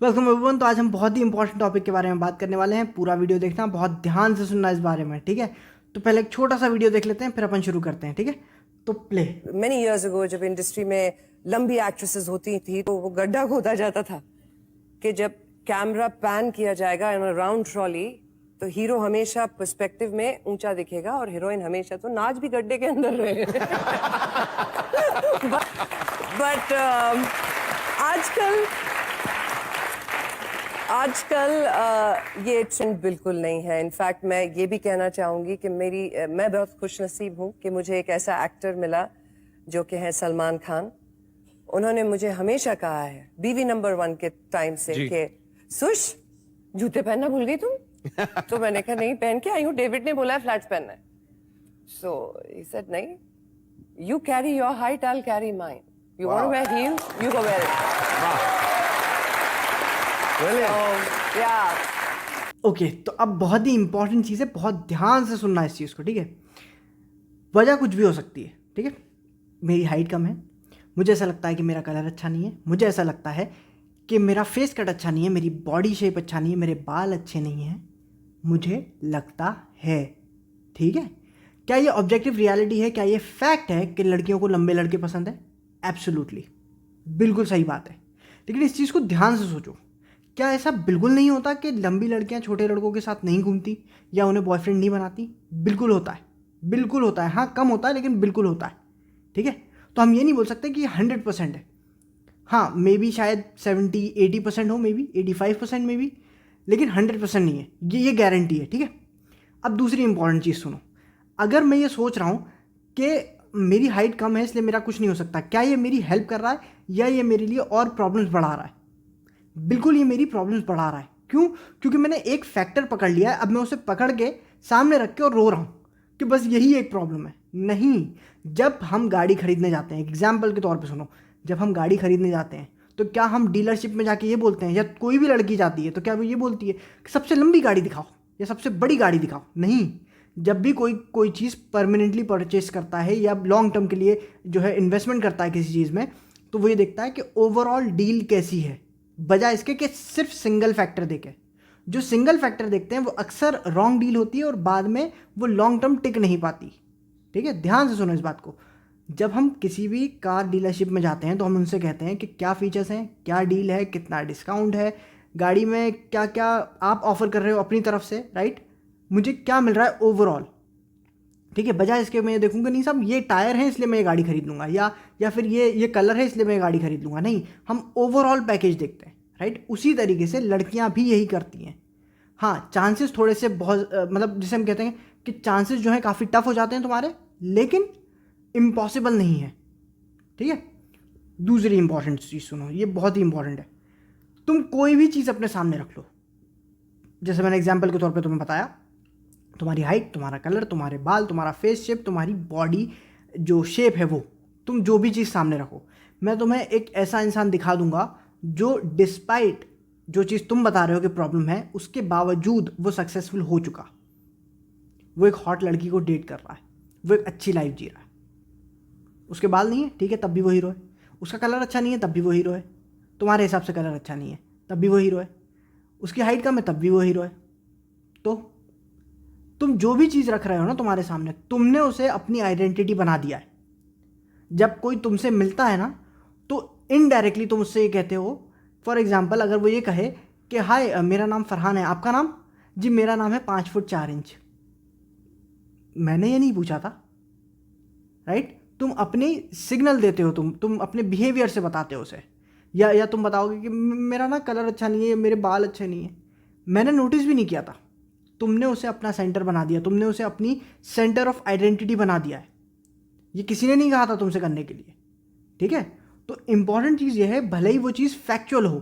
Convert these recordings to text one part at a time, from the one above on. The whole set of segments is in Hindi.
Welcome everyone. तो आज हम बहुत ही इंपॉर्टेंट टॉपिक के बारे में बात करने वाले हैं। पूरा वीडियो देखना, बहुत ध्यान से सुनना इस बारे में, ठीक है। तो पहले एक छोटा सा वीडियो देख लेते हैं, फिर अपन शुरू करते हैं, ठीक है। तो प्ले। Many years ago जब इंडस्ट्री में लंबी एक्ट्रेसेस होती थी तो वो गड्ढा खोदा जाता था कि जब कैमरा पैन किया जाएगा इन राउंड ट्रॉली तो हीरो हमेशा पर्सपेक्टिव में ऊंचा दिखेगा और हीरोइन हमेशा तो नाच भी गड्ढे के अंदर रहे। बट आजकल ये ट्रेंड बिल्कुल नहीं है। इनफैक्ट मैं ये भी कहना चाहूंगी कि मैं बहुत खुशनसीब हूँ कि मुझे एक ऐसा एक्टर मिला जो कि है सलमान खान। उन्होंने मुझे हमेशा कहा है बीवी नंबर 1 के टाइम से कि सुश जूते पहनना भूल गई तुम। तो मैंने कहा नहीं, पहन के आई हूँ, डेविड ने बोला है फ्लैट्स पहनना है। सो ही सेड नहीं, you carry your height, I will carry mine. You want to wear heels, you go wear it. Okay, तो अब बहुत ही इंपॉर्टेंट चीज़ है, बहुत ध्यान से सुनना इस चीज़ को, ठीक है। वजह कुछ भी हो सकती है, ठीक है। मेरी हाइट कम है, मुझे ऐसा लगता है कि मेरा कलर अच्छा नहीं है, मुझे ऐसा लगता है कि मेरा फेस कट अच्छा नहीं है, मेरी बॉडी शेप अच्छा नहीं है, मेरे बाल अच्छे नहीं हैं, मुझे लगता है, ठीक है। क्या ये ऑब्जेक्टिव रियलिटी है? क्या ये फैक्ट है कि लड़कियों को लंबे लड़के पसंद है? एब्सोल्युटली, बिल्कुल सही बात है। लेकिन इस चीज़ को ध्यान से सोचो, क्या ऐसा बिल्कुल नहीं होता कि लंबी लड़कियां छोटे लड़कों के साथ नहीं घूमती या उन्हें बॉयफ्रेंड नहीं बनाती? बिल्कुल होता है, बिल्कुल होता है। हाँ, कम होता है लेकिन बिल्कुल होता है, ठीक है। तो हम ये नहीं बोल सकते कि 100% है। हाँ, मे बी शायद 70-80% हो, मे बी 85% में भी, लेकिन 100% नहीं है, ये गारंटी है, ठीक है। अब दूसरी इंपॉर्टेंट चीज़ सुनो। अगर मैं ये सोच रहा हूँ कि मेरी हाइट कम है इसलिए मेरा कुछ नहीं हो सकता, क्या ये मेरी हेल्प कर रहा है या ये मेरे लिए और प्रॉब्लम्स बढ़ा रहा है? बिल्कुल ये मेरी प्रॉब्लम्स बढ़ा रहा है। क्यों? क्योंकि मैंने एक फैक्टर पकड़ लिया है, अब मैं उसे पकड़ के सामने रख के और रो रहा हूँ कि बस यही एक प्रॉब्लम है। नहीं, जब हम गाड़ी खरीदने जाते हैं, एग्जाम्पल के तौर पे सुनो, जब हम गाड़ी खरीदने जाते हैं तो क्या हम डीलरशिप में जाके ये बोलते हैं, या कोई भी लड़की जाती है तो क्या वो ये बोलती है कि सबसे लंबी गाड़ी दिखाओ या सबसे बड़ी गाड़ी दिखाओ? नहीं। जब भी कोई कोई चीज़ परमानेंटली परचेस करता है या लॉन्ग टर्म के लिए जो है इन्वेस्टमेंट करता है किसी चीज़ में, तो वो ये देखता है कि ओवरऑल डील कैसी है, बजाय इसके कि सिर्फ सिंगल फैक्टर देखे। जो सिंगल फैक्टर देखते हैं वो अक्सर रॉन्ग डील होती है और बाद में वो लॉन्ग टर्म टिक नहीं पाती, ठीक है। ध्यान से सुनो इस बात को। जब हम किसी भी कार डीलरशिप में जाते हैं तो हम उनसे कहते हैं कि क्या फीचर्स हैं, क्या डील है, कितना डिस्काउंट है, गाड़ी में क्या क्या आप ऑफर कर रहे हो अपनी तरफ से, राइट, मुझे क्या मिल रहा है ओवरऑल, ठीक है। बजाय इसके मैं ये देखूंगा नहीं साहब ये टायर है इसलिए मैं ये गाड़ी खरीद लूँगा, या फिर ये कलर है इसलिए मैं ये गाड़ी खरीद लूँगा। नहीं, हम ओवरऑल पैकेज देखते हैं, राइट। उसी तरीके से लड़कियां भी यही करती हैं। हाँ, चांसेस थोड़े से बहुत मतलब जिसे हम कहते हैं कि चांसेस जो है काफ़ी टफ हो जाते हैं तुम्हारे, लेकिन इम्पॉसिबल नहीं है, ठीक है। दूसरी इंपॉर्टेंट चीज़ सुनो, ये बहुत ही इंपॉर्टेंट है। तुम कोई भी चीज़ अपने सामने रख लो, जैसे मैंने एग्जाम्पल के तौर पे तुम्हें बताया, तुम्हारी हाइट, तुम्हारा कलर, तुम्हारे बाल, तुम्हारा फेस शेप, तुम्हारी बॉडी जो शेप है वो, तुम जो भी चीज़ सामने रखो, मैं तुम्हें एक ऐसा इंसान दिखा दूंगा जो डिस्पाइट जो चीज़ तुम बता रहे हो कि प्रॉब्लम है, उसके बावजूद वो सक्सेसफुल हो चुका। वो एक हॉट लड़की को डेट कर रहा है, वो एक अच्छी लाइफ जी रहा है। उसके बाल नहीं है, ठीक है, तब भी वो हीरो है। उसका कलर अच्छा नहीं है, तब भी वो हीरो है। तुम्हारे हिसाब से कलर अच्छा नहीं है, तब भी वो हीरो है। उसकी हाइट कम है, तब भी वो हीरो है। तो तुम जो भी चीज़ रख रहे हो ना तुम्हारे सामने, तुमने उसे अपनी आइडेंटिटी बना दिया है। जब कोई तुमसे मिलता है ना तो इनडायरेक्टली तुम उससे ये कहते हो, फॉर एग्जाम्पल अगर वो ये कहे कि हाय मेरा नाम फरहान है, आपका नाम? जी मेरा नाम है 5 फुट 4 इंच। मैंने ये नहीं पूछा था, राइट। तुम अपनी सिग्नल देते हो, तुम अपने बिहेवियर से बताते हो उसे, या तुम बताओगे कि मेरा ना कलर अच्छा नहीं है, मेरे बाल अच्छे नहीं है, मैंने नोटिस भी नहीं किया था। तुमने उसे अपना सेंटर बना दिया, तुमने उसे अपनी सेंटर ऑफ आइडेंटिटी बना दिया है। ये किसी ने नहीं कहा था तुमसे करने के लिए, ठीक है। तो इंपॉर्टेंट चीज़ ये है, भले ही वो चीज़ फैक्चुअल हो,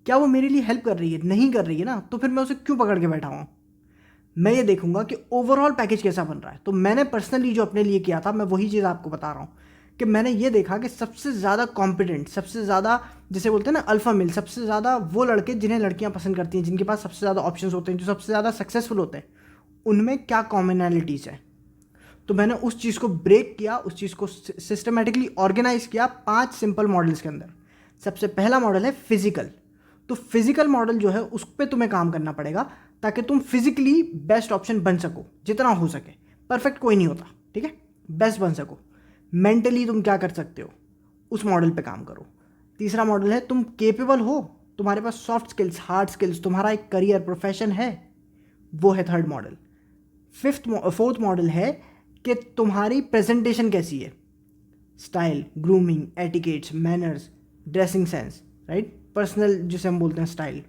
क्या वो मेरे लिए हेल्प कर रही है? नहीं कर रही है ना, तो फिर मैं उसे क्यों पकड़ के बैठा हूँ? मैं ये देखूंगा कि ओवरऑल पैकेज कैसा बन रहा है। तो मैंने पर्सनली जो अपने लिए किया था, मैं वही चीज़ आपको बता रहा हूँ कि मैंने ये देखा कि सबसे ज़्यादा कॉम्पिटेंट, सबसे ज़्यादा जिसे बोलते हैं ना अल्फा मिल, सबसे ज़्यादा वो लड़के जिन्हें लड़कियाँ पसंद करती हैं, जिनके पास सबसे ज़्यादा ऑप्शंस होते हैं, जो सबसे ज़्यादा सक्सेसफुल होते हैं, उनमें क्या कॉमनैलिटीज़ है। तो मैंने उस चीज़ को ब्रेक किया, उस चीज़ को सिस्टमेटिकली ऑर्गेनाइज किया 5 सिंपल मॉडल्स के अंदर। सबसे पहला मॉडल है फिजिकल। तो फिजिकल मॉडल जो है उस पर तुम्हें काम करना पड़ेगा ताकि तुम फिजिकली बेस्ट ऑप्शन बन सको जितना हो सके। परफेक्ट कोई नहीं होता, ठीक है, बेस्ट बन सको। मेंटली तुम क्या कर सकते हो उस मॉडल पे काम करो। तीसरा मॉडल है तुम केपेबल हो, तुम्हारे पास सॉफ्ट स्किल्स, हार्ड स्किल्स, तुम्हारा एक करियर प्रोफेशन है, वो है थर्ड मॉडल। फोर्थ मॉडल है कि तुम्हारी प्रेजेंटेशन कैसी है, style, grooming, etiquettes, manners, dressing sense, right, personal जिसे हम बोलते हैं स्टाइल,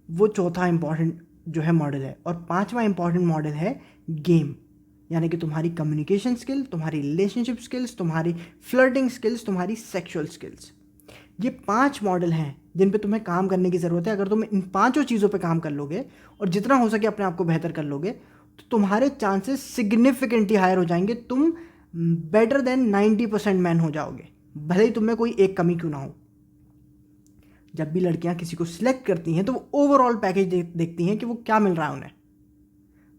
वो चौथा इंपॉर्टेंट जो है मॉडल है। और पांचवा इंपॉर्टेंट मॉडल है गेम, यानी कि तुम्हारी कम्युनिकेशन स्किल, तुम्हारी रिलेशनशिप स्किल्स, तुम्हारी फ्लर्टिंग स्किल्स, तुम्हारी सेक्सुअल स्किल्स। ये 5 मॉडल हैं जिन पे तुम्हें काम करने की ज़रूरत है। अगर तुम इन 5 चीज़ों पे काम कर लोगे और जितना हो सके अपने आप को बेहतर कर लोगे तो तुम्हारे चांसेस सिग्निफिकेंटली हायर हो जाएंगे। तुम बेटर देन 90% मैन हो जाओगे, भले ही तुम्हें कोई एक कमी क्यों ना हो। जब भी लड़कियां किसी को सिलेक्ट करती हैं तो वो ओवरऑल पैकेज देखती हैं कि वो क्या मिल रहा है उन्हें।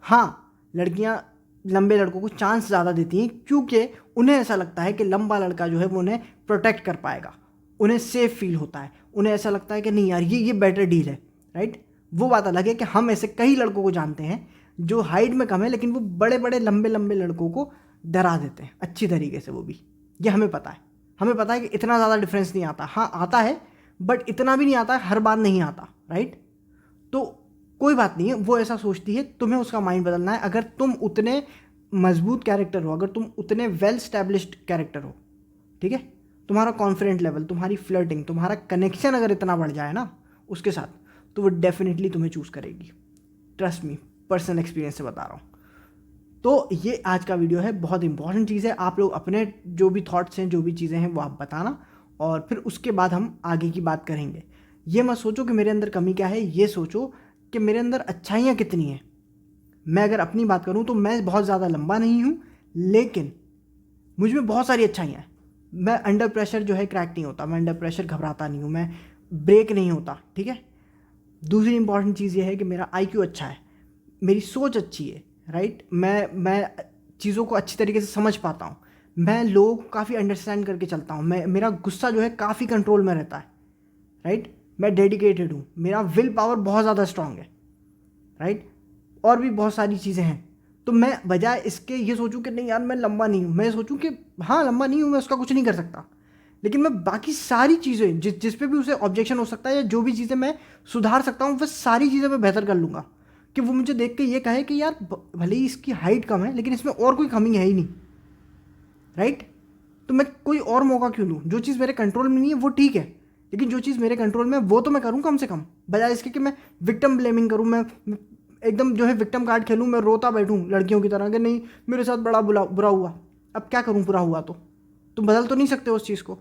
हाँ, लड़कियां लंबे लड़कों को चांस ज़्यादा देती हैं क्योंकि उन्हें ऐसा लगता है कि लंबा लड़का जो है वो उन्हें प्रोटेक्ट कर पाएगा, उन्हें सेफ फील होता है, उन्हें ऐसा लगता है कि नहीं यार ये बेटर डील है, राइट। वो बात अलग है कि हम ऐसे कई लड़कों को जानते हैं जो हाइट में कम है लेकिन वो बड़े बड़े लंबे लंबे लड़कों को डरा देते हैं अच्छी तरीके से। वो भी ये हमें पता है कि इतना ज़्यादा डिफरेंस नहीं आता। हाँ आता है बट इतना भी नहीं आता, हर बार नहीं आता, राइट। तो कोई बात नहीं है, वो ऐसा सोचती है, तुम्हें उसका माइंड बदलना है। अगर तुम उतने मजबूत कैरेक्टर हो, अगर तुम उतने वेल स्टैब्लिश्ड कैरेक्टर हो, ठीक है, तुम्हारा कॉन्फिडेंट लेवल, तुम्हारी फ्लर्टिंग, तुम्हारा कनेक्शन अगर इतना बढ़ जाए ना उसके साथ, तो वो डेफिनेटली तुम्हें चूज़ करेगी। ट्रस्ट मी, पर्सनल एक्सपीरियंस से बता रहा हूँ। तो ये आज का वीडियो है, बहुत इंपॉर्टेंट चीज़ है। आप लोग अपने जो भी थॉट्स हैं, जो भी चीज़ें हैं वो आप बताना और फिर उसके बाद हम आगे की बात करेंगे। ये मत सोचो कि मेरे अंदर कमी क्या है, ये सोचो कि मेरे अंदर अच्छाइयाँ कितनी हैं। मैं अगर अपनी बात करूँ तो मैं बहुत ज़्यादा लंबा नहीं हूँ लेकिन मुझ में बहुत सारी अच्छाइयाँ हैं। मैं अंडर प्रेशर जो है क्रैक नहीं होता, मैं अंडर प्रेशर घबराता नहीं हूँ, मैं ब्रेक नहीं होता, ठीक है। दूसरी इंपॉर्टेंट चीज़ ये है कि मेरा IQ अच्छा है, मेरी सोच अच्छी है, राइट। मैं चीज़ों को अच्छी तरीके से समझ पाता हूँ, मैं लोगों को काफ़ी अंडरस्टैंड करके चलता हूँ, मेरा गुस्सा जो है काफ़ी कंट्रोल में रहता है, राइट। मैं डेडिकेटेड हूँ, मेरा विल पावर बहुत ज़्यादा स्ट्रांग है, राइट। और भी बहुत सारी चीज़ें हैं। तो मैं बजाय इसके ये सोचूं कि नहीं यार मैं लंबा नहीं हूँ, मैं सोचूं कि हाँ लंबा नहीं हूँ, मैं उसका कुछ नहीं कर सकता, लेकिन मैं बाकी सारी चीज़ें जिस पे भी उसे ऑब्जेक्शन हो सकता है या जो भी चीज़ें मैं सुधार सकता हूँ वह सारी चीज़ें मैं बेहतर कर लूँगा। कि वो मुझे देख के ये कहे कि यार भले ही इसकी हाइट कम है लेकिन इसमें और कोई कमी है ही नहीं, राइट। तो मैं कोई और मौका क्यों लूँ? जो चीज़ मेरे कंट्रोल में नहीं है वो ठीक है, लेकिन जो चीज़ मेरे कंट्रोल में है वो तो मैं करूँ कम से कम, बजाय इसके कि मैं विक्टिम ब्लेमिंग करूँ, मैं एकदम जो है विक्टिम कार्ड खेलूँ, मैं रोता बैठूँ लड़कियों की तरह कि नहीं मेरे साथ बड़ा बुरा हुआ। अब क्या करूँ, बुरा हुआ तो तुम बदल तो नहीं सकते उस चीज़ को,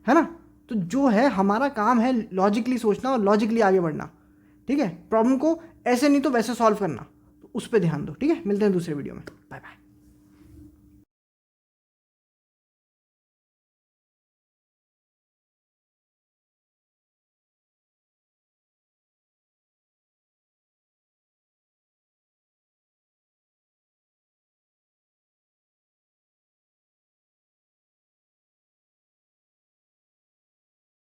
है ना। तो जो है हमारा काम है लॉजिकली सोचना और लॉजिकली आगे बढ़ना, ठीक है। प्रॉब्लम को ऐसे नहीं तो वैसे सॉल्व करना, तो उस पर ध्यान दो, ठीक है। मिलते हैं दूसरे वीडियो में।